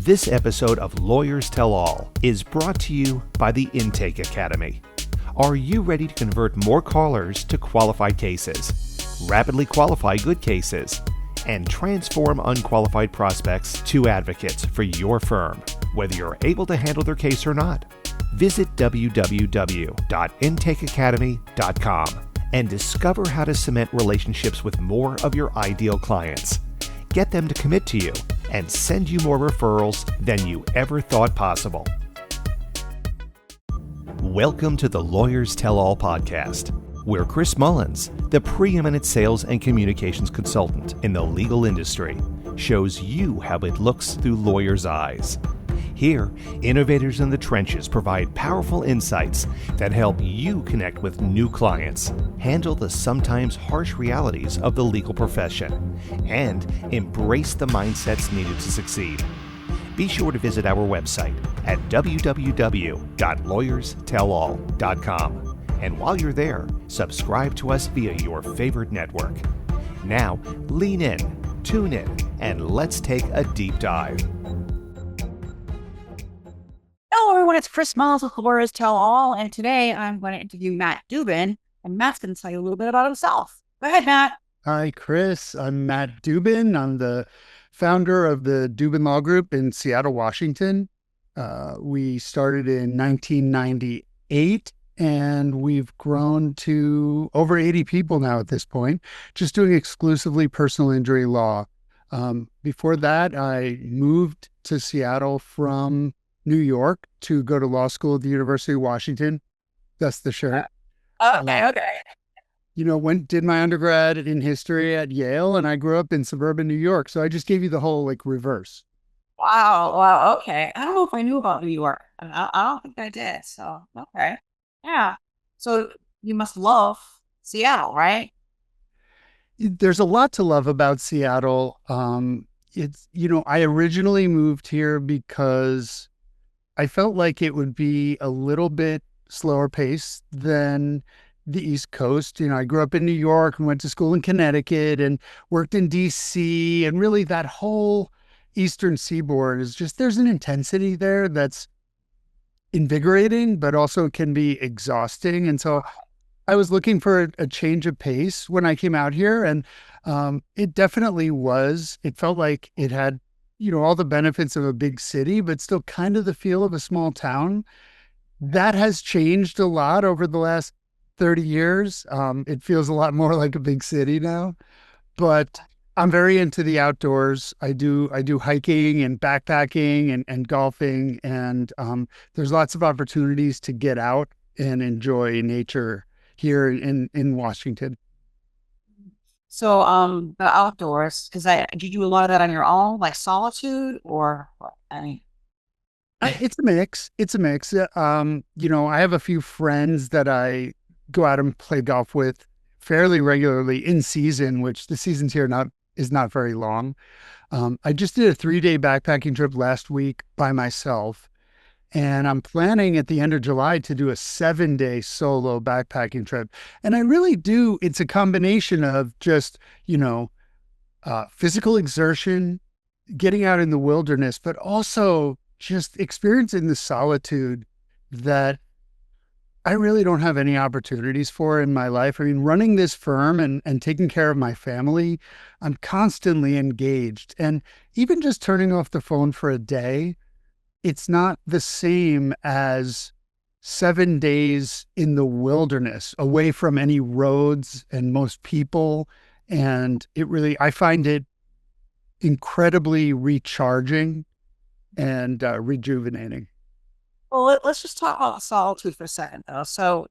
This episode of Lawyers Tell All is brought to you by the Intake Academy. Are you ready to convert more callers to qualified cases, rapidly qualify good cases, and transform unqualified prospects to advocates for your firm, whether you're able to handle their case or not? Visit www.intakeacademy.com and discover how to cement relationships with more of your ideal clients. Get them to commit to you and send you more referrals than you ever thought possible. Welcome to the Lawyers Tell All podcast, where Chris Mullins, the preeminent sales and communications consultant in the legal industry, shows you how it looks through lawyers' eyes. Here, innovators in the trenches provide powerful insights that help you connect with new clients, handle the sometimes harsh realities of the legal profession, and embrace the mindsets needed to succeed. Be sure to visit our website at www.lawyerstellall.com. And while you're there, subscribe to us via your favorite network. Now, lean in, tune in, and let's take a deep dive. Hello, everyone. It's Chris Mullins with Lawyers Tell All, and today I'm going to interview Matt Dubin, and Matt's going to tell you a little bit about himself. Go ahead, Matt. Hi, Chris. I'm Matt Dubin. I'm the founder of the Dubin Law Group in Seattle, Washington. We started in 1998, and we've grown to over 80 people now at this point, just doing exclusively personal injury law. Before that, I moved to Seattle from New York to go to law school at the University of Washington. That's the shirt. Okay. Did my undergrad in history at Yale, and I grew up in suburban New York. So I just gave you the whole reverse. Wow. Okay. I don't know if I knew about New York. I don't think I did. So, okay. Yeah. So you must love Seattle, right? There's a lot to love about Seattle. I originally moved here because I felt like it would be a little bit slower pace than the East Coast. I grew up in New York and went to school in Connecticut and worked in DC, and really that whole Eastern Seaboard is just, there's an intensity there that's invigorating, but also can be exhausting. And so I was looking for a change of pace when I came out here, and it definitely was. It felt like it had all the benefits of a big city, but still kind of the feel of a small town. That has changed a lot over the last 30 years. It feels a lot more like a big city now, but I'm very into the outdoors. I do hiking and backpacking and golfing, and there's lots of opportunities to get out and enjoy nature here in Washington. So, the outdoors, because did you do a lot of that on your own, like solitude, or It's a mix. I have a few friends that I go out and play golf with fairly regularly in season, which the season's here is not very long. I just did a 3-day backpacking trip last week by myself, and I'm planning at the end of July to do a 7-day solo backpacking trip. And I really do. It's a combination of just, physical exertion, getting out in the wilderness, but also just experiencing the solitude that I really don't have any opportunities for in my life. I mean, running this firm and taking care of my family, I'm constantly engaged. And even just turning off the phone for a day, it's not the same as 7 days in the wilderness, away from any roads and most people. And I find it incredibly recharging and rejuvenating. Well, let's just talk about solitude for a second, though. So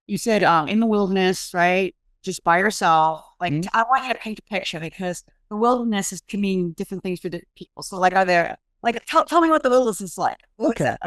you said in the wilderness, right? Just by yourself. I want you to paint a picture, because the wilderness can mean different things for different people. So are there, tell me what the wilderness is like. Okay.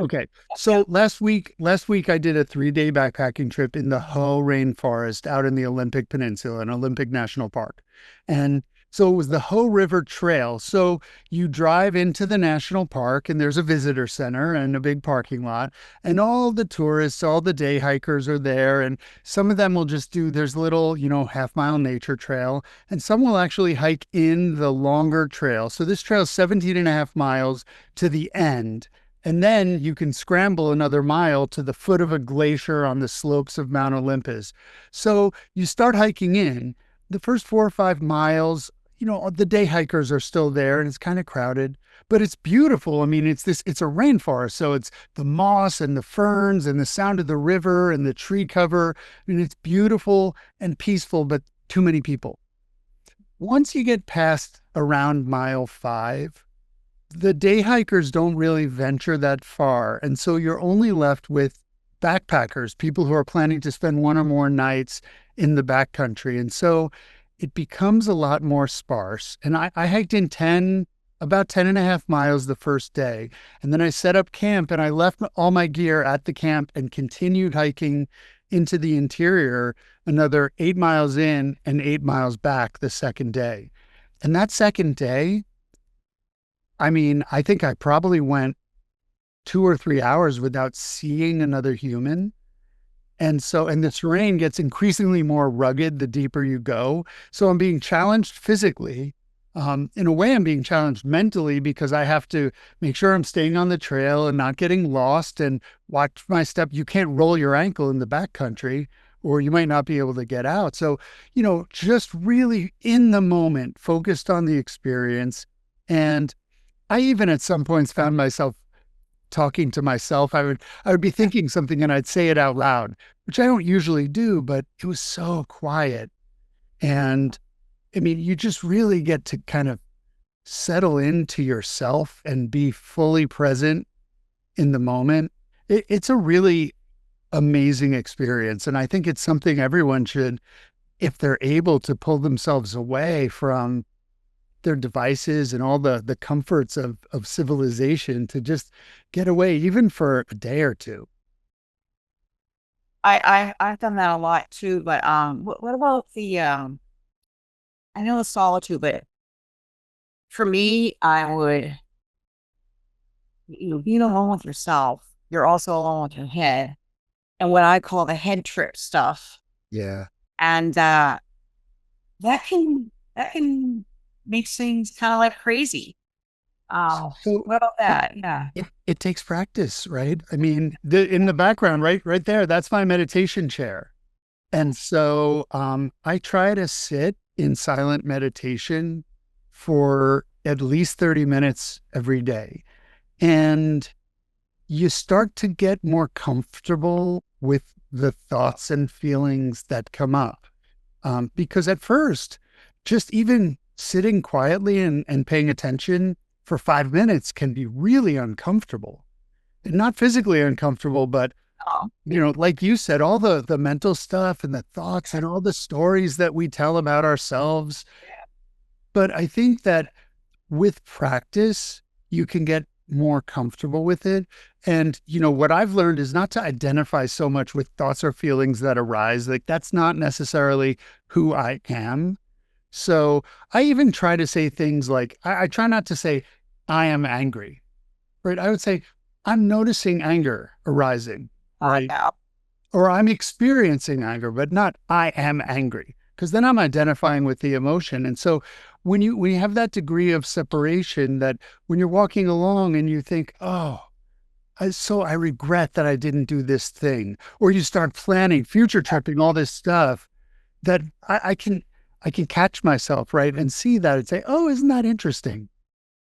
So last week I did a 3-day backpacking trip in the Hoh Rainforest out in the Olympic Peninsula, in Olympic National Park. And So it was the Hoh River Trail. So you drive into the national park and there's a visitor center and a big parking lot, and all the tourists, all the day hikers are there. And some of them will just do, there's a little, half-mile nature trail, and some will actually hike in the longer trail. So this trail is 17 and a half miles to the end. And then you can scramble another mile to the foot of a glacier on the slopes of Mount Olympus. So you start hiking in. The first 4 or 5 miles, the day hikers are still there and it's kind of crowded, but it's beautiful. I mean, it's a rainforest. So it's the moss and the ferns and the sound of the river and the tree cover. I mean, it's beautiful and peaceful, but too many people. Once you get past around mile 5, the day hikers don't really venture that far. And so you're only left with backpackers, people who are planning to spend one or more nights in the backcountry. And so it becomes a lot more sparse. And I hiked in about 10 and a half miles the first day. And then I set up camp and I left all my gear at the camp and continued hiking into the interior another 8 miles in and 8 miles back the second day. And that second day, I mean, I think I probably went 2 or 3 hours without seeing another human. And the terrain gets increasingly more rugged the deeper you go. So I'm being challenged physically. In a way, I'm being challenged mentally because I have to make sure I'm staying on the trail and not getting lost and watch my step. You can't roll your ankle in the backcountry or you might not be able to get out. So, just really in the moment, focused on the experience. And I even at some points found myself talking to myself. I would be thinking something and I'd say it out loud, which I don't usually do, but it was so quiet. And I mean, you just really get to kind of settle into yourself and be fully present in the moment. It's a really amazing experience. And I think it's something everyone should, if they're able to pull themselves away from their devices and all the comforts of civilization, to just get away even for a day or two. I've done that a lot too, but what about the I know the solitude, but for me, I would, being alone with yourself, you're also alone with your head, and what I call the head trip stuff. Yeah. And that can make things kind of like crazy. So What about that? Yeah. it takes practice, right? I mean, in the background, right there, that's my meditation chair. And so I try to sit in silent meditation for at least 30 minutes every day. And you start to get more comfortable with the thoughts and feelings that come up. Because at first, just even sitting quietly and paying attention for 5 minutes can be really uncomfortable. And not physically uncomfortable, but like you said, all the mental stuff and the thoughts and all the stories that we tell about ourselves. But I think that with practice, you can get more comfortable with it. And, what I've learned is not to identify so much with thoughts or feelings that arise. Like, that's not necessarily who I am. So I even try to say things like, I try not to say, I am angry, right? I would say, I'm noticing anger arising. Right. Or I'm experiencing anger, but not I am angry, because then I'm identifying with the emotion. And so when you have that degree of separation, that when you're walking along and you think, oh, I regret that I didn't do this thing, or you start planning, future tripping, all this stuff, that I can catch myself, right, and see that and say, oh, isn't that interesting?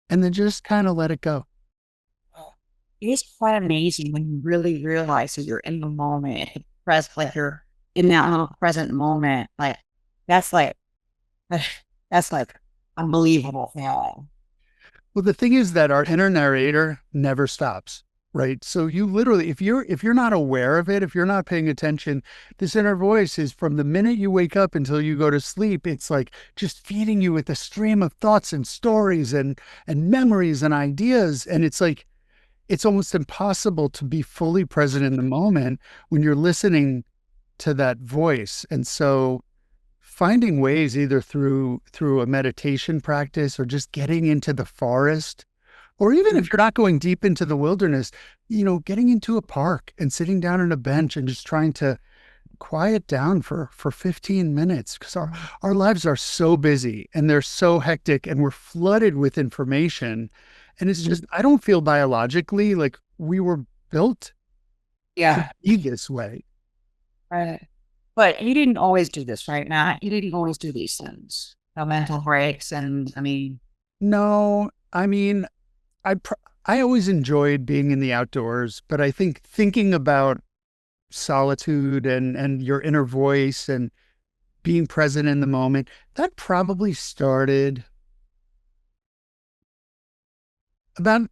And then just kind of let it go. It is quite amazing when you really realize that you're in the moment, present, like you're in that little present moment. Like that's like unbelievable feeling. Well, the thing is that our inner narrator never stops, right? So you literally, if you're not aware of it, if you're not paying attention, this inner voice is, from the minute you wake up until you go to sleep, it's like just feeding you with a stream of thoughts and stories and memories and ideas. And it's like, it's almost impossible to be fully present in the moment when you're listening to that voice. And so finding ways either through a meditation practice or just getting into the forest, or even if you're not going deep into the wilderness, getting into a park and sitting down on a bench and just trying to quiet down for 15 minutes, because our lives are so busy and they're so hectic and we're flooded with information. And it's just, I don't feel biologically like we were built to be this way. Right. But you didn't always do this, right, Matt? You didn't always do these things, the mental breaks. And No, I always enjoyed being in the outdoors, but I think thinking about solitude and your inner voice and being present in the moment, that probably started about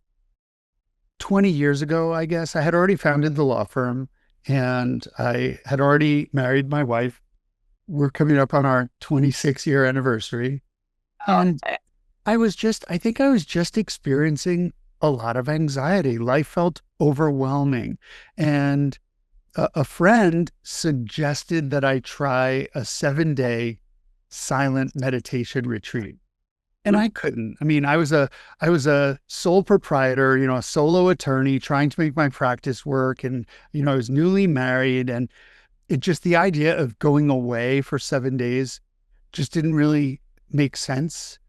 20 years ago, I guess. I had already founded the law firm and I had already married my wife. We're coming up on our 26-year anniversary. And I think I was just experiencing a lot of anxiety. Life felt overwhelming. And a friend suggested that I try a 7-day silent meditation retreat. And I couldn't. I was a sole proprietor, a solo attorney trying to make my practice work. And, I was newly married, and the idea of going away for 7 days just didn't really make sense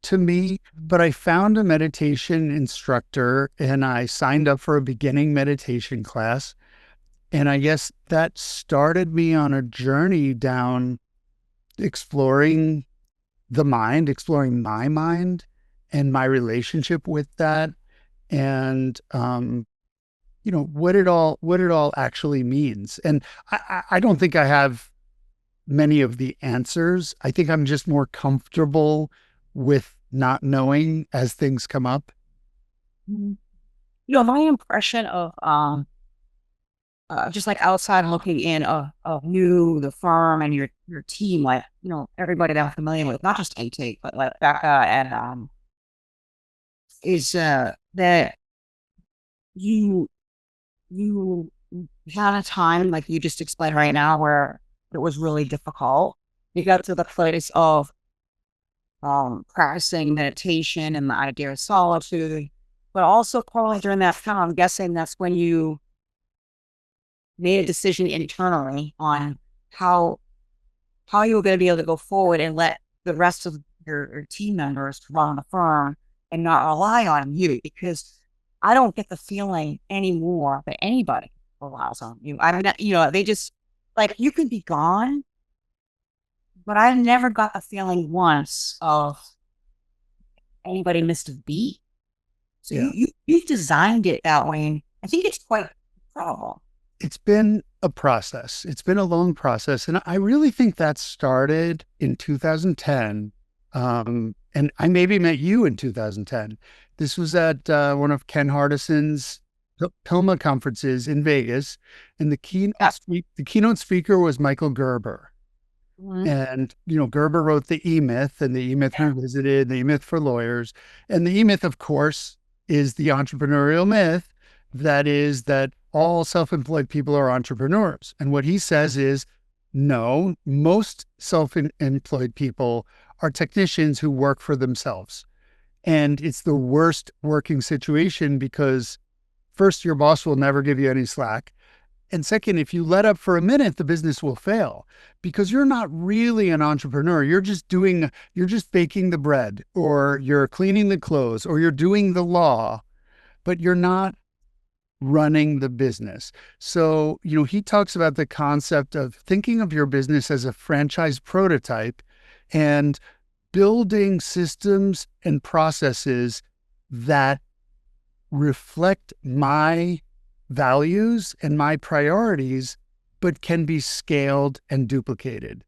to me. But I found a meditation instructor and I signed up for a beginning meditation class. And I guess that started me on a journey down exploring the mind, exploring my mind and my relationship with that. And, what it all actually means. And I don't think I have many of the answers. I think I'm just more comfortable with not knowing as things come up. My impression of just like outside looking in of you, the firm, and your team, like everybody that I'm familiar with, not just Intake, but like Becca and is that you had a time like you just explained right now where it was really difficult. You got to the place of practicing meditation and the idea of solitude, but also probably during that time, I'm guessing that's when you made a decision internally on how you were going to be able to go forward and let the rest of your team members run the firm and not rely on you, because I don't get the feeling anymore that anybody relies on you. They just like, you can be gone, but I never got the feeling once of anybody missed a beat. So you designed it that way. And I think it's quite a problem. It's been a process. It's been a long process. And I really think that started in 2010. And I maybe met you in 2010. This was at one of Ken Hardison's PILMA conferences in Vegas. And the keynote speaker was Michael Gerber. Mm-hmm. And, Gerber wrote the E-Myth and the E-Myth Revisited, the E-Myth for Lawyers. And the E-Myth, of course, is the entrepreneurial myth that all self-employed people are entrepreneurs. And what he says is, no, most self-employed people are technicians who work for themselves. And it's the worst working situation because first, your boss will never give you any slack. And second, if you let up for a minute, the business will fail because you're not really an entrepreneur. You're just baking the bread, or you're cleaning the clothes, or you're doing the law, but you're not running the business. So, he talks about the concept of thinking of your business as a franchise prototype and building systems and processes that reflect my values and my priorities, but can be scaled and duplicated.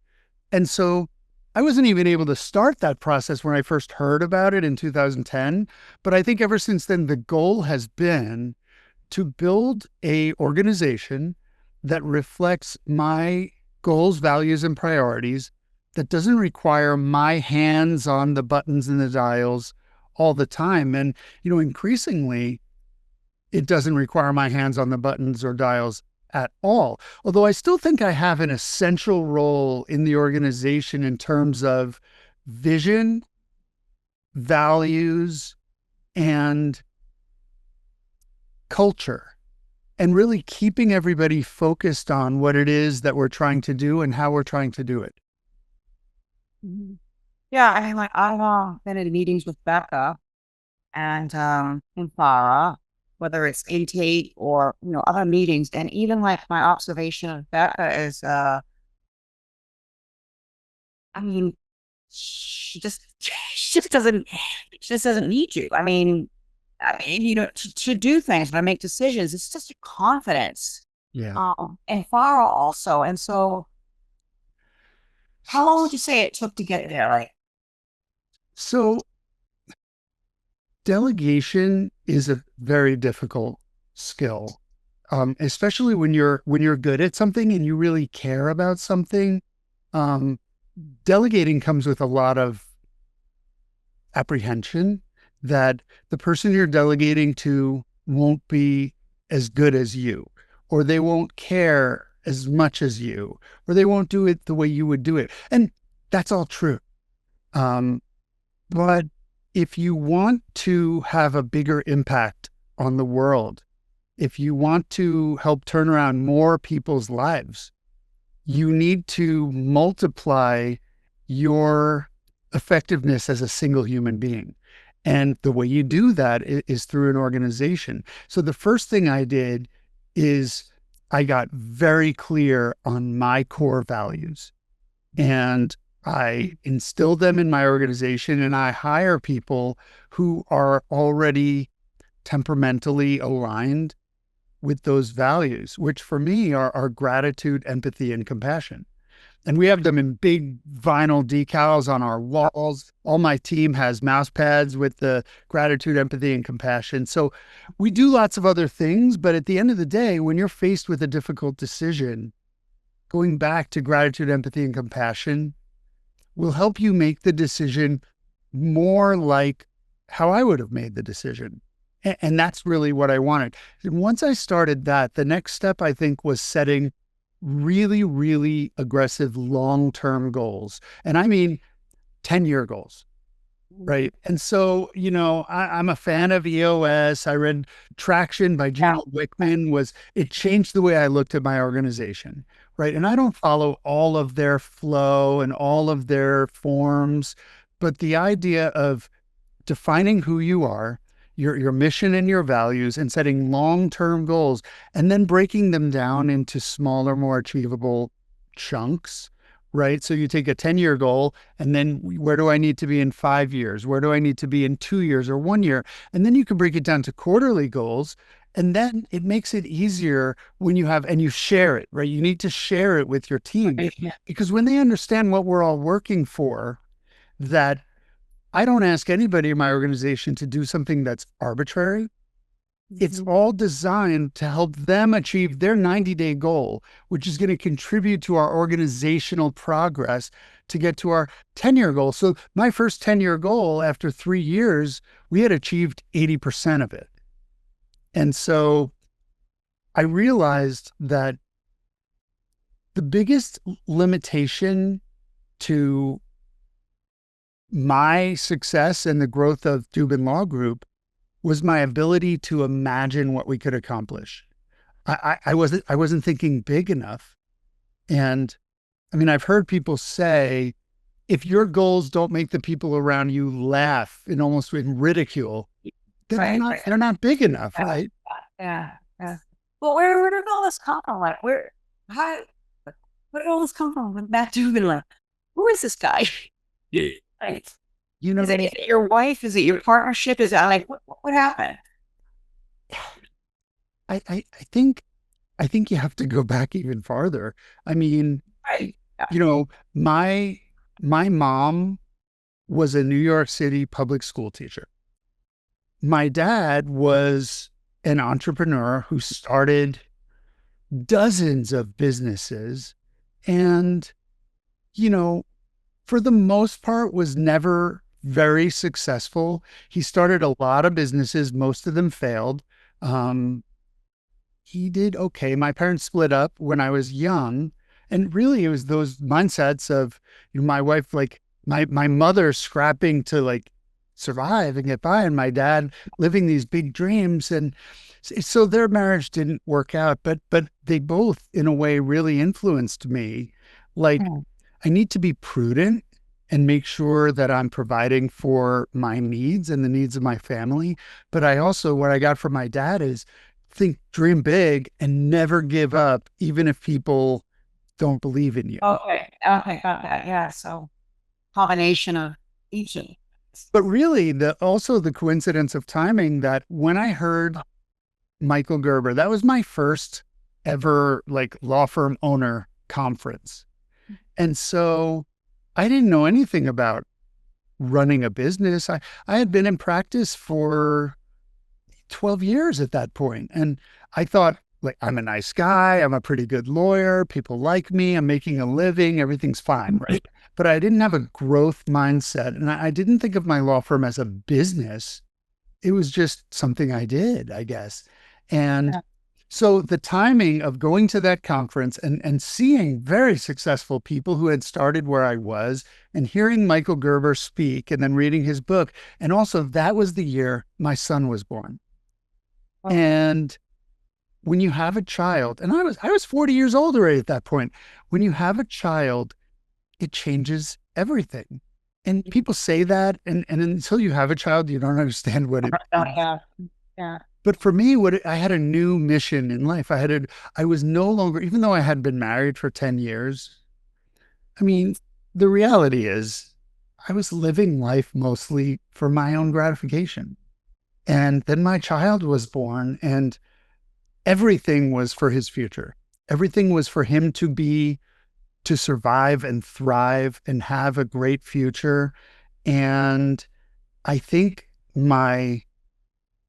And so I wasn't even able to start that process when I first heard about it in 2010. But I think ever since then, the goal has been to build a organization that reflects my goals, values, and priorities, that doesn't require my hands on the buttons and the dials all the time. And, increasingly, it doesn't require my hands on the buttons or dials at all. Although I still think I have an essential role in the organization in terms of vision, values, and culture, and really keeping everybody focused on what it is that we're trying to do and how we're trying to do it. Mhm. Yeah, I mean, like I've been in meetings with Becca and Farah, whether it's intake or other meetings, and even like my observation of Becca is, I mean, she just doesn't need you. I mean, to do things, to make decisions, it's just a confidence. Yeah. And Farah also, and so how long would you say it took to get there? Like, So delegation is a very difficult skill, especially when you're good at something and you really care about something. Um, Delegating comes with a lot of apprehension that the person you're delegating to won't be as good as you, or they won't care as much as you, or they won't do it the way you would do it. And that's all true. Um, but if you want to have a bigger impact on the world, if you want to help turn around more people's lives, you need to multiply your effectiveness as a single human being. And the way you do that is through an organization. So the first thing I did is I got very clear on my core values, and I instill them in my organization, and I hire people who are already temperamentally aligned with those values, which for me are gratitude, empathy, and compassion. And we have them in big vinyl decals on our walls. All my team has mouse pads with the gratitude, empathy, and compassion. So we do lots of other things, but at the end of the day, when you're faced with a difficult decision, going back to gratitude, empathy, and compassion will help you make the decision more like how I would have made the decision. And that's really what I wanted. And once I started that, the next step, I think, was setting really, really aggressive long-term goals. And I mean 10-year goals, right? And so, I'm a fan of EOS. I read Traction by Gino Wickman. It changed the way I looked at my organization, right? And I don't follow all of their flow and all of their forms, but the idea of defining who you are, your mission and your values, and setting long-term goals, and then breaking them down into smaller, more achievable chunks, right? So you take a 10-year goal, and then where do I need to be in 5 years? Where do I need to be in 2 years or 1 year? And then you can break it down to quarterly goals. And then it makes it easier when you share it, right? You need to share it with your team, because when they understand what we're all working for, that I don't ask anybody in my organization to do something that's arbitrary. It's all designed to help them achieve their 90-day goal, which is going to contribute to our organizational progress to get to our 10-year goal. So my first 10-year goal, after 3 years, we had achieved 80% of it. And so I realized that the biggest limitation to my success and the growth of Dubin Law Group was my ability to imagine what we could accomplish. I wasn't thinking big enough. And I mean, I've heard people say, if your goals don't make the people around you laugh and almost in ridicule, then they're not big enough, right? Yeah. Well, where did all this come from? Like, where did all this come from with Matt Dubin? Like, who is this guy? Like, is it your wife? Is it your partnership? Is it like what happened? I think you have to go back even farther. I mean, my mom was a New York City public school teacher. My dad was an entrepreneur who started dozens of businesses, and for the most part was never very successful. He started a lot of businesses. Most of them failed. he did okay. My parents split up when I was young. And really, it was those mindsets of, my wife, like my mother scrapping to like survive and get by, and my dad living these big dreams. And so their marriage didn't work out, but they both, in a way, really influenced me. Like, I need to be prudent and make sure that I'm providing for my needs and the needs of my family. But I also, what I got from my dad is dream big and never give up, even if people don't believe in you. Okay. Okay. Got that. Yeah. So combination of each of But really, also the coincidence of timing that when I heard Michael Gerber, that was my first ever like law firm owner conference. And so I didn't know anything about running a business. I had been in practice for 12 years at that point. And I thought, like, I'm a nice guy. I'm a pretty good lawyer. People like me. I'm making a living. Everything's fine, right? But I didn't have a growth mindset. And I didn't think of my law firm as a business. It was just something I did, I guess. And so the timing of going to that conference and seeing very successful people who had started where I was, and hearing Michael Gerber speak and then reading his book. And also that was the year my son was born. And when you have a child, and I was 40 years old already at that point, when you have a child, it changes everything. And people say that, and until you have a child, you don't understand what it means. Yeah. But for me, I had a new mission in life. I was no longer, even though I had been married for 10 years, I mean, the reality is I was living life mostly for my own gratification. And then my child was born, and everything was for his future. Everything was for him to survive and thrive and have a great future. And I think my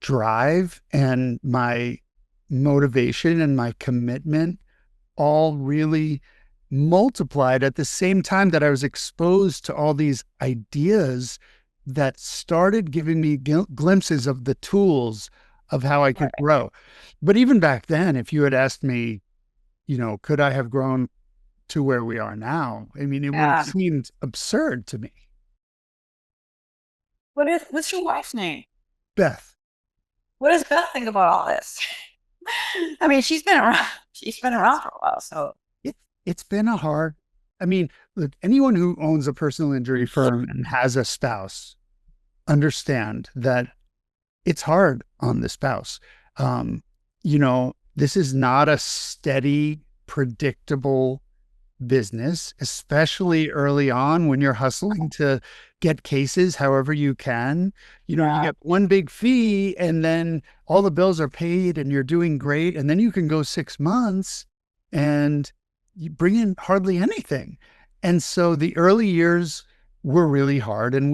drive and my motivation and my commitment all really multiplied at the same time that I was exposed to all these ideas that started giving me glimpses of the tools of how I could grow. But even back then, if you had asked me, could I have grown to where we are now? I mean, it would have seemed absurd to me. What's your wife's name? Beth. What does Beth think about all this? I mean, she's been around for a while, so it's been look, anyone who owns a personal injury firm and has a spouse understand that it's hard on the spouse. This is not a steady, predictable business, especially early on when you're hustling to get cases however you can. You get one big fee and then all the bills are paid and you're doing great. And then you can go 6 months and you bring in hardly anything. And so the early years were really hard. And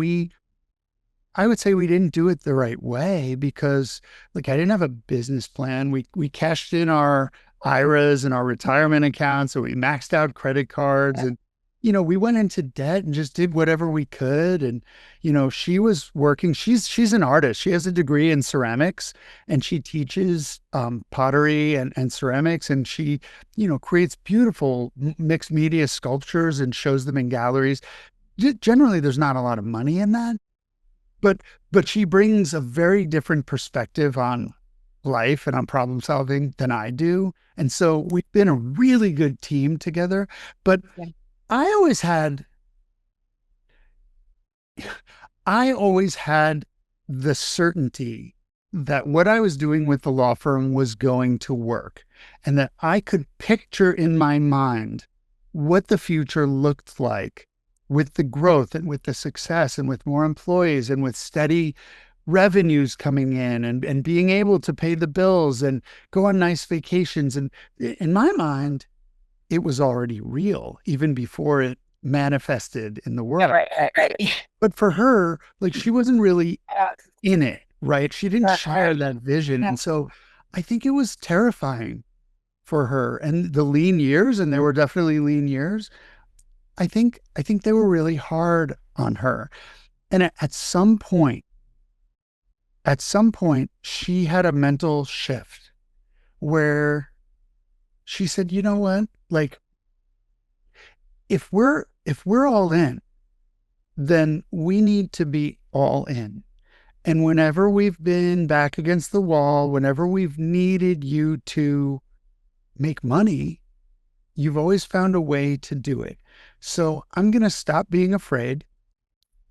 I would say we didn't do it the right way because, like, I didn't have a business plan. We cashed in our IRAs and our retirement accounts, and we maxed out credit cards, and we went into debt and just did whatever we could. And she was working. She's an artist. She has a degree in ceramics, and she teaches pottery and ceramics, and she creates beautiful mixed media sculptures and shows them in galleries. Generally, there's not a lot of money in that. But she brings a very different perspective on life and on problem solving than I do. And so we've been a really good team together. But I always had the certainty that what I was doing with the law firm was going to work, and that I could picture in my mind what the future looked like with the growth and with the success and with more employees and with steady revenues coming in and being able to pay the bills and go on nice vacations. And in my mind, it was already real even before it manifested in the world. Right. But for her, like, she wasn't really in it, right? She didn't share that vision. And so I think it was terrifying for her. And the lean years, and there were definitely lean years, I think they were really hard on her. And at some point, she had a mental shift where she said, you know what? Like, if we're all in, then we need to be all in. And whenever we've been back against the wall, whenever we've needed you to make money, you've always found a way to do it. So I'm going to stop being afraid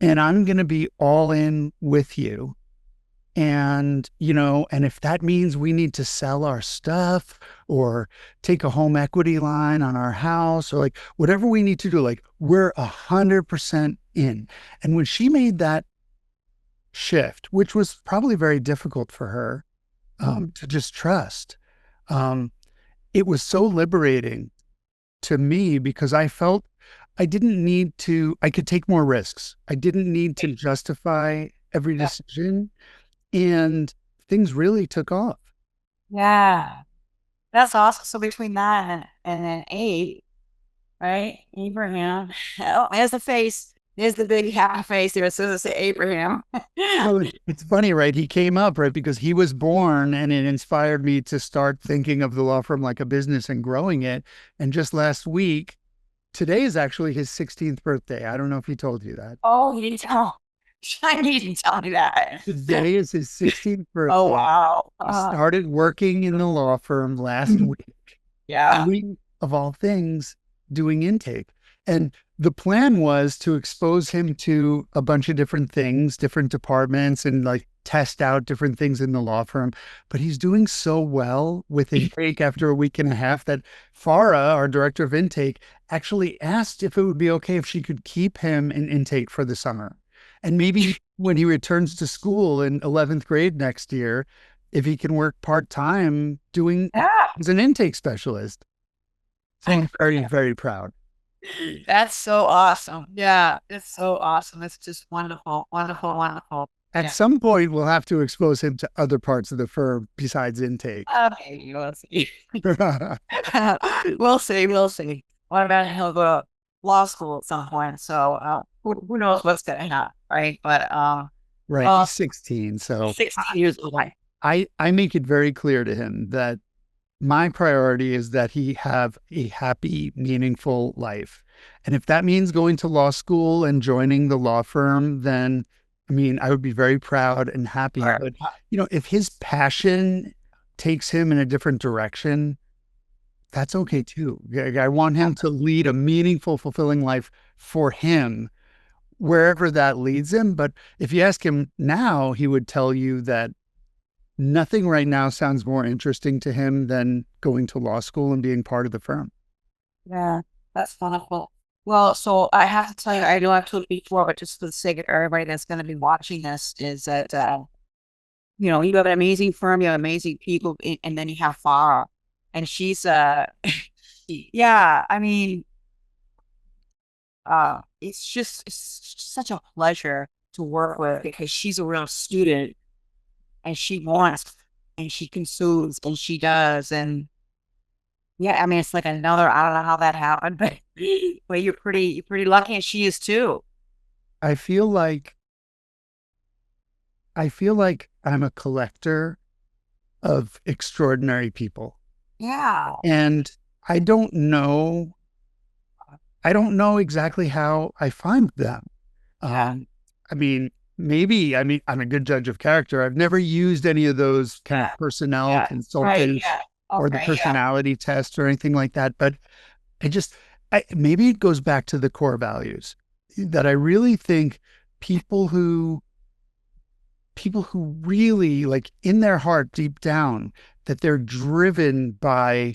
and I'm going to be all in with you. And, and if that means we need to sell our stuff or take a home equity line on our house or like whatever we need to do, like we're 100% in. And when she made that shift, which was probably very difficult for her to just trust, it was so liberating to me because I felt I could take more risks. I didn't need to justify every decision. And things really took off. Yeah. That's awesome. So between that and then eight, right? Abraham. Oh, there's the face. There's the big happy face there. It says it's Abraham. Well, it's funny, right? He came up, right? Because he was born and it inspired me to start thinking of the law firm like a business and growing it. And just last week, today is actually his 16th birthday. I don't know if he told you that. Oh, he didn't tell. I need to tell me that. Today is his 16th birthday. Oh, wow. He started working in the law firm last week. Yeah. Doing, of all things, doing intake. And the plan was to expose him to a bunch of different things, different departments, and like test out different things in the law firm. But he's doing so well with intake after a week and a half that Farah, our director of intake, actually asked if it would be okay if she could keep him in intake for the summer. And maybe when he returns to school in 11th grade next year, if he can work part-time doing as an intake specialist. So I'm very, very proud. That's so awesome. Yeah, it's so awesome. It's just wonderful, wonderful, wonderful. At some point, we'll have to expose him to other parts of the firm besides intake. Okay, we'll see. We'll see. What about he'll go to law school at some point? So who knows what's going to happen, right? But right, he's 16, so 16 years old. I make it very clear to him that my priority is that he have a happy, meaningful life. And if that means going to law school and joining the law firm, then, I mean, I would be very proud and happy. Right. But, if his passion takes him in a different direction, that's okay too. I want him to lead a meaningful, fulfilling life for him, wherever that leads him. But if you ask him now, he would tell you that nothing right now sounds more interesting to him than going to law school and being part of the firm. Yeah, that's wonderful. Well, so I have to tell you, I know I've told you before, but just for the sake of everybody that's going to be watching this, is that, you have an amazing firm, you have amazing people, and then you have Farah. And she's, yeah, I mean, it's such a pleasure to work with because she's a real student. And she wants, and she consumes, and she does, and yeah, I mean, it's like another. I don't know how that happened, but you're pretty lucky, and she is too. I feel like I'm a collector of extraordinary people. Yeah, and I don't know exactly how I find them. I mean, maybe, I'm a good judge of character. I've never used any of those kind of personnel consultants or the personality test or anything like that. But maybe it goes back to the core values that I really think people who really, like, in their heart, deep down, that they're driven by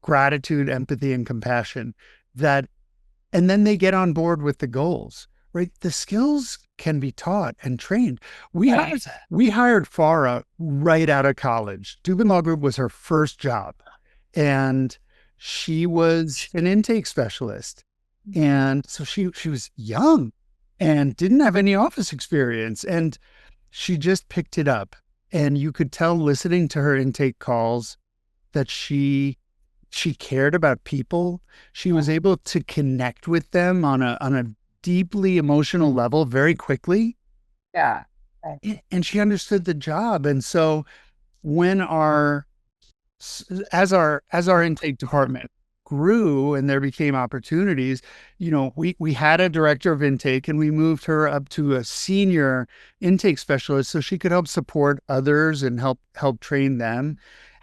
gratitude, empathy, and compassion, and then they get on board with the goals. Right? The skills can be taught and trained. We hired Farah right out of college. Dubin Law Group was her first job. And she was an intake specialist. And so she was young and didn't have any office experience. And she just picked it up. And you could tell listening to her intake calls that she cared about people. She was able to connect with them on a deeply emotional level very quickly. Yeah. And she understood the job. And so when our as our intake department grew and there became opportunities, we had a director of intake and we moved her up to a senior intake specialist so she could help support others and help train them.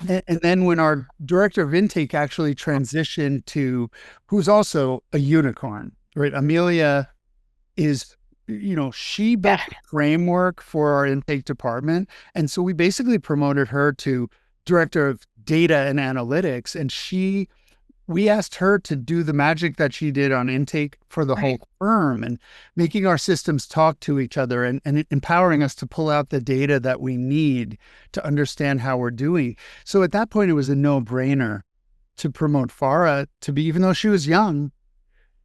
And then when our director of intake actually transitioned to who's also a unicorn, right? Amelia is, she built the framework for our intake department. And so we basically promoted her to director of data and analytics. And we asked her to do the magic that she did on intake for the whole firm and making our systems talk to each other and empowering us to pull out the data that we need to understand how we're doing. So at that point, it was a no-brainer to promote Farah to be, even though she was young,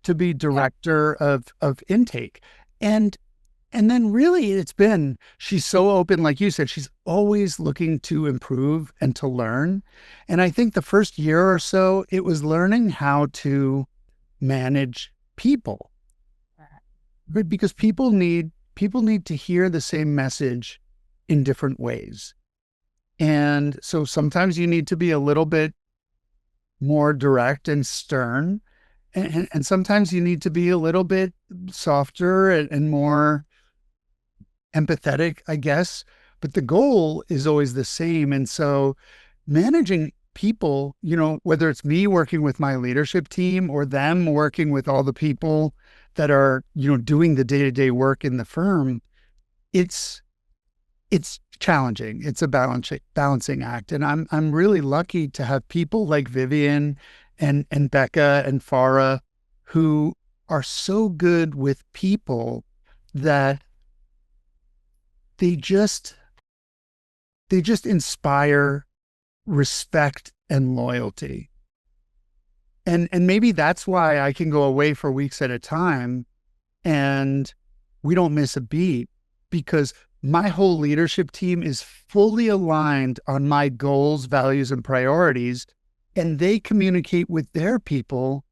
to be director of intake. And then really she's so open, like you said, she's always looking to improve and to learn. And I think the first year or so, it was learning how to manage people. Because people need to hear the same message in different ways. And so sometimes you need to be a little bit more direct and stern. And sometimes you need to be a little bit softer and more empathetic, I guess, but the goal is always the same. And so managing people, whether it's me working with my leadership team or them working with all the people that are, doing the day-to-day work in the firm, it's challenging. It's a balancing act. And I'm really lucky to have people like Vivian and Becca and Farah who are so good with people that they just inspire respect and loyalty. And maybe that's why I can go away for weeks at a time and we don't miss a beat, because my whole leadership team is fully aligned on my goals, values, and priorities, and they communicate with their people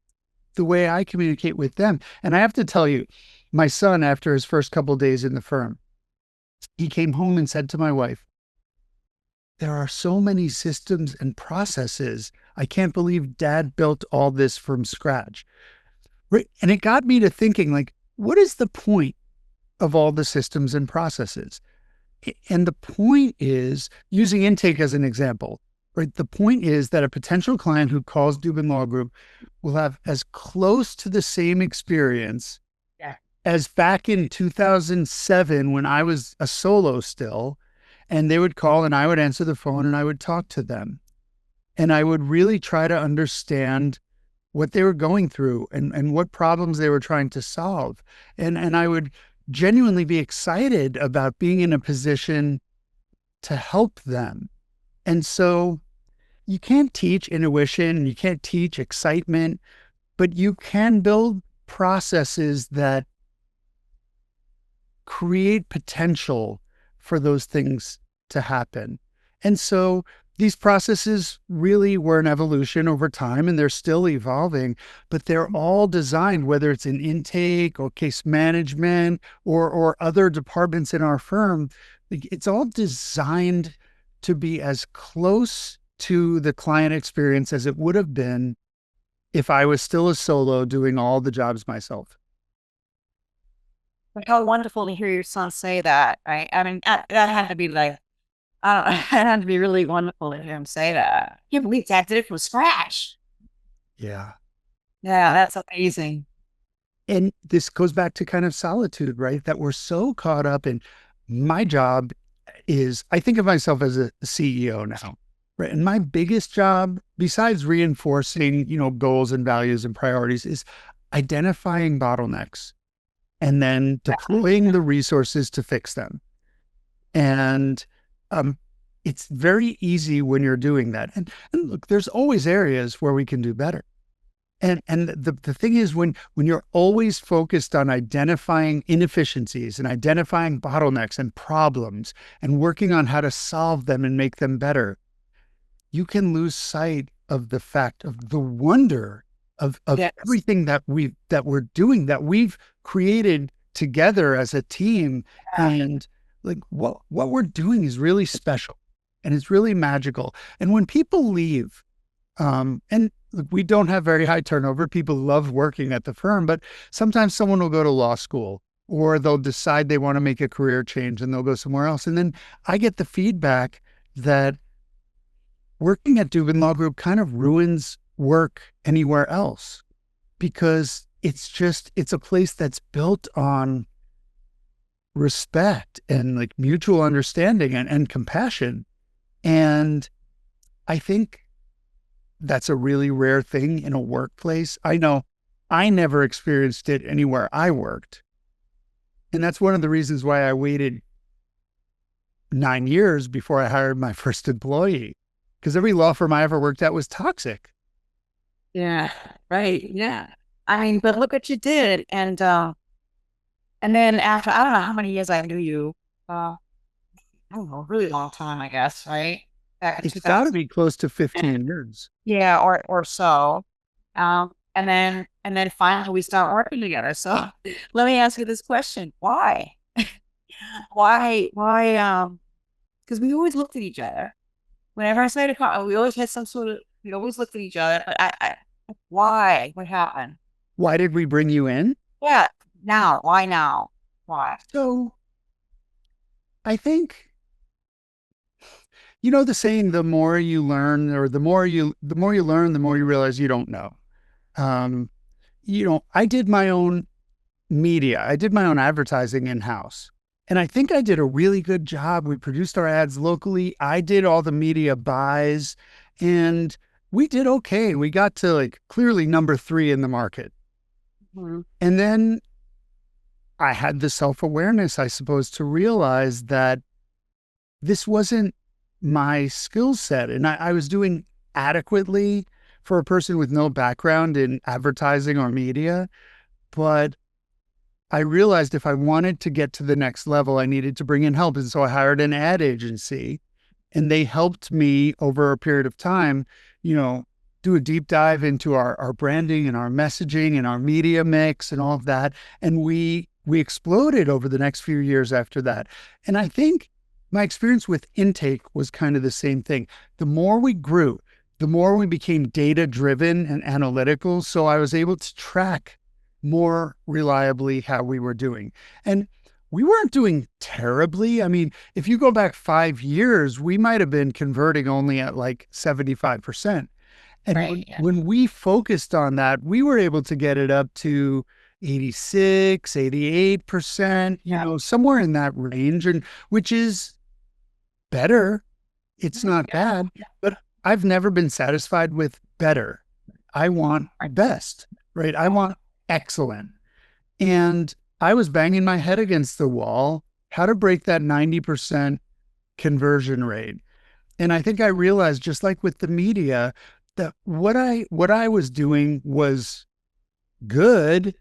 the way I communicate with them. And I have to tell you, my son, after his first couple of days in the firm, he came home and said to my wife, "There are so many systems and processes. I can't believe Dad built all this from scratch." Right? And it got me to thinking, like, what is the point of all the systems and processes? And the point is, using intake as an example, right? The point is that a potential client who calls Dubin Law Group will have as close to the same experience as back in 2007 when I was a solo still, and they would call and I would answer the phone and I would talk to them. And I would really try to understand what they were going through and what problems they were trying to solve. And I would genuinely be excited about being in a position to help them. And so you can't teach intuition, you can't teach excitement, but you can build processes that create potential for those things to happen. And so these processes really were an evolution over time and they're still evolving, but they're all designed, whether it's in intake or case management or other departments in our firm, it's all designed to be as close to the client experience as it would have been if I was still a solo doing all the jobs myself. How wonderful to hear your son say that, right? I mean, that had to be like, I don't know, it had to be really wonderful to hear him say that. I can't believe Dad did it from scratch. Yeah. Yeah, that's amazing. And this goes back to kind of solitude, right? That we're so caught up in my job is, I think of myself as a CEO now, right? And my biggest job, besides reinforcing, goals and values and priorities, is identifying bottlenecks and then deploying the resources to fix them. And it's very easy when you're doing that. And look, there's always areas where we can do better. And the thing is, when you're always focused on identifying inefficiencies and identifying bottlenecks and problems and working on how to solve them and make them better, you can lose sight of the fact of the wonder of everything that we're doing, that we've created together as a team. And like what we're doing is really special. and it's really magical. And when people leave, and look, we don't have very high turnover. People love working at the firm, but sometimes someone will go to law school or they'll decide they want to make a career change and they'll go somewhere else. And then I get the feedback that working at Dubin Law Group kind of ruins work anywhere else because it's a place that's built on respect and like mutual understanding and compassion. And I think that's a really rare thing in a workplace. I know I never experienced it anywhere I worked. And that's one of the reasons why I waited 9 years before I hired my first employee, because every law firm I ever worked at was toxic. Yeah, right. Yeah. I mean, but look what you did. And then after, I don't know how many years I knew you, I don't know, really long time, I guess, right? Back in It's got to 2000. be close to 15 years. Yeah, or so. And then finally we start working together. So let me ask you this question. Why? Why, because we always looked at each other. Whenever I started talking, we always had some sort of, we always looked at each other, but why? What happened? Why did we bring you in? Yeah, now. Why now? Why? So I think, you know, the saying, the more you learn or the more you learn, the more you realize you don't know. I did my own media. I did my own advertising in-house. And I think I did a really good job. We produced our ads locally. I did all the media buys and we did okay. We got to like clearly number 3 in the market. Mhm. And then I had the self-awareness, I suppose, to realize that this wasn't my skill set. And I was doing adequately for a person with no background in advertising or media. But I realized if I wanted to get to the next level, I needed to bring in help. And so I hired an ad agency and they helped me over a period of time, do a deep dive into our branding and our messaging and our media mix and all of that. And we exploded over the next few years after that. And I think my experience with intake was kind of the same thing. The more we grew, the more we became data-driven and analytical. So I was able to track more reliably how we were doing. And we weren't doing terribly. I mean, if you go back 5 years, we might have been converting only at like 75%. And Right. Yeah. when we focused on that, we were able to get it up to 86, 88%, Yeah. somewhere in that range, and which is better. It's not bad, but I've never been satisfied with better. I want best, right? I want excellent. And I was banging my head against the wall, how to break that 90% conversion rate. And I think I realized, just like with the media, that what I was doing was good,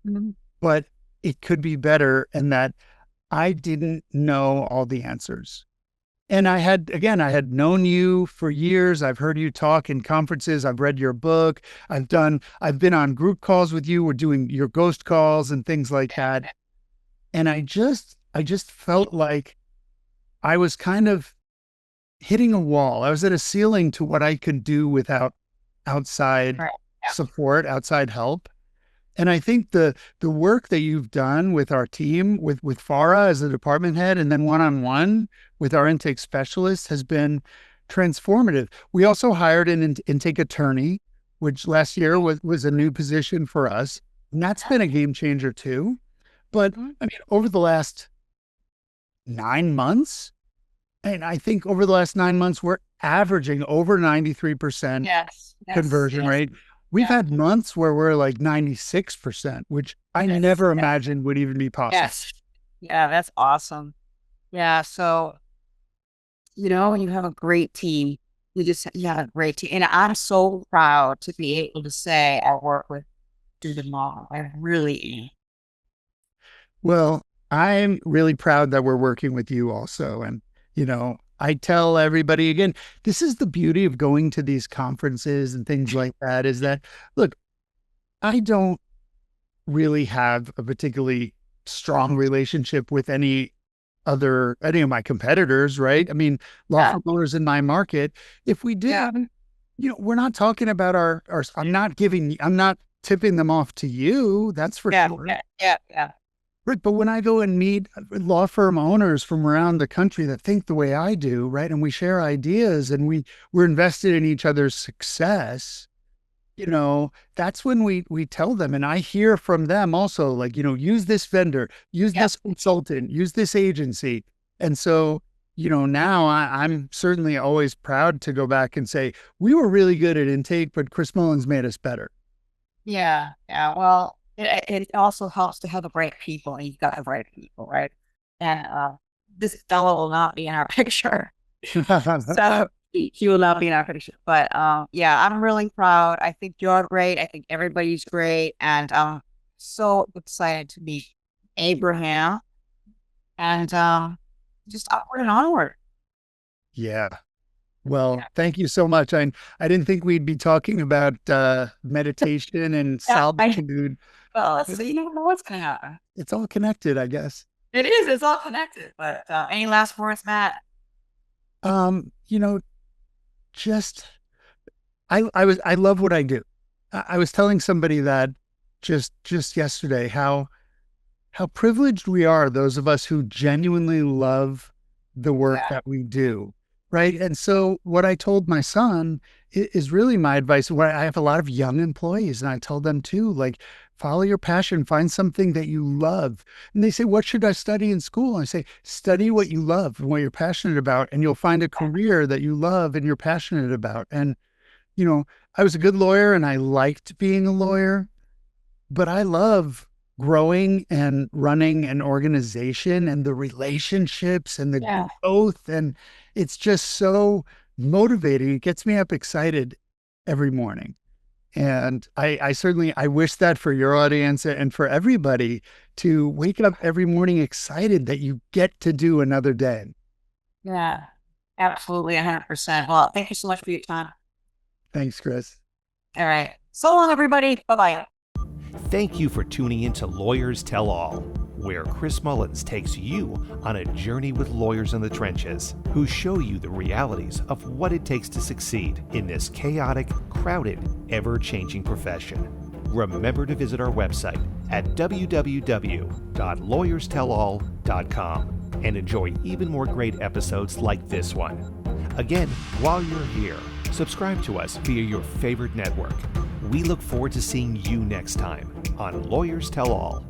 Mhm. but it could be better, and that I didn't know all the answers. And I had known you for years. I've heard you talk in conferences. I've read your book. I've been on group calls with you. We're doing your ghost calls and things like that. And I just felt like I was kind of hitting a wall. I was at a ceiling to what I could do without outside Right. Yeah. support, outside help. And I think the work that you've done with our team, with Farah as a department head, and then one-on-one with our intake specialist has been transformative. We also hired an intake attorney, which last year was a new position for us. And that's been a game changer too. But I mean, over the last 9 months, and I think over the last 9 months, we're averaging over 93% Yes. conversion Yes. rate. We've had months where we're like 96%, which I Yes. never Yeah. imagined would even be possible. Yes. Yeah, that's awesome. Yeah. So, when you have a great team, you have a great team. And I'm so proud to be able to say I work with Dubin Law. I really am. Well, I'm really proud that we're working with you also. And, I tell everybody again, this is the beauty of going to these conferences and things like that, is that, look, I don't really have a particularly strong relationship with any any of my competitors, right? I mean, law firm owners in my market. If we did, we're not talking about our, I'm not tipping them off to you. That's for sure. Yeah. Right. But when I go and meet law firm owners from around the country that think the way I do, right, and we share ideas and we're invested in each other's success, that's when we tell them. And I hear from them also, like, use this vendor, use this consultant, use this agency. And so, now I'm certainly always proud to go back and say, we were really good at intake, but Chris Mullins made us better. Yeah. Well, it also helps to have the right people, and you've got the right people, right? And this fellow will not be in our picture. So he will not be in our picture. But I'm really proud. I think you're great. I think everybody's great. And I'm so excited to meet Abraham. And just upward and onward. Yeah. Well, thank you so much. I didn't think we'd be talking about meditation and solitude. Well, you never know what's going to happen. It's all connected, I guess. It is. It's all connected. But any last words, Matt? Just I love what I do. I was telling somebody that just yesterday how privileged we are, those of us who genuinely love the work that we do. Right. And so what I told my son is really my advice. I have a lot of young employees, and I tell them too, like, follow your passion, find something that you love. And they say, what should I study in school? And I say, study what you love and what you're passionate about, and you'll find a career that you love and you're passionate about. And, I was a good lawyer and I liked being a lawyer, but I love growing and running an organization and the relationships and the growth. And it's just so motivating. It gets me up excited every morning. And I certainly wish that for your audience and for everybody, to wake up every morning excited that you get to do another day. Yeah, absolutely. 100%. Well, thank you so much for your time. Thanks, Chris. All right. So long, everybody. Bye-bye. Thank you for tuning in to Lawyers Tell All, where Chris Mullins takes you on a journey with lawyers in the trenches who show you the realities of what it takes to succeed in this chaotic, crowded, ever-changing profession. Remember to visit our website at www.lawyerstellall.com and enjoy even more great episodes like this one. Again, while you're here, subscribe to us via your favorite network. We look forward to seeing you next time on Lawyers Tell All.